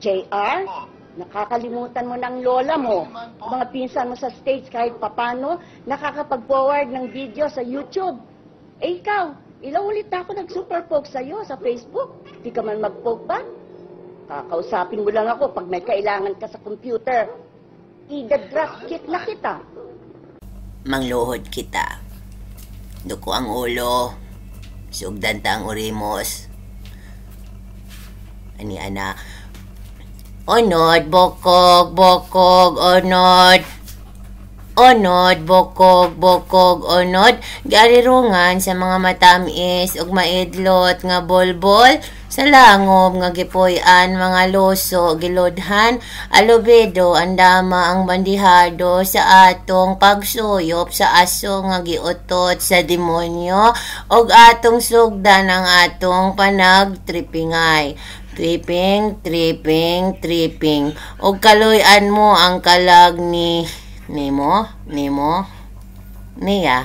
JR, nakakalimutan mo ng lola mo. Mga pinsan mo sa stage kahit papano, nakakapag-forward ng video sa YouTube. Eh ikaw, ilang ulit na ako nag-super poke sa'yo sa Facebook. Di ka man mag-poke ba? Kakausapin mo lang ako pag may kailangan ka sa computer. Ida-drop kick na kita. Mangluhod kita. Duko ang ulo. Sugdan ta ang urimos. Ani ana. Onod, bokog, bokog, onod. Onod, bokog, bokog, onod. Garirungan sa mga matamis ug maidlot nga bolbol. Sa langob nga gipuy-an mga loso gilodhan, alubedo andama ang bandihado sa atong pagsuyop sa aso nga giutot sa demonyo ug atong sugdan ang atong panagtripingay. Tripping, tripping, tripping. Ug kaluy-an mo ang kalag ni Nimo, niya.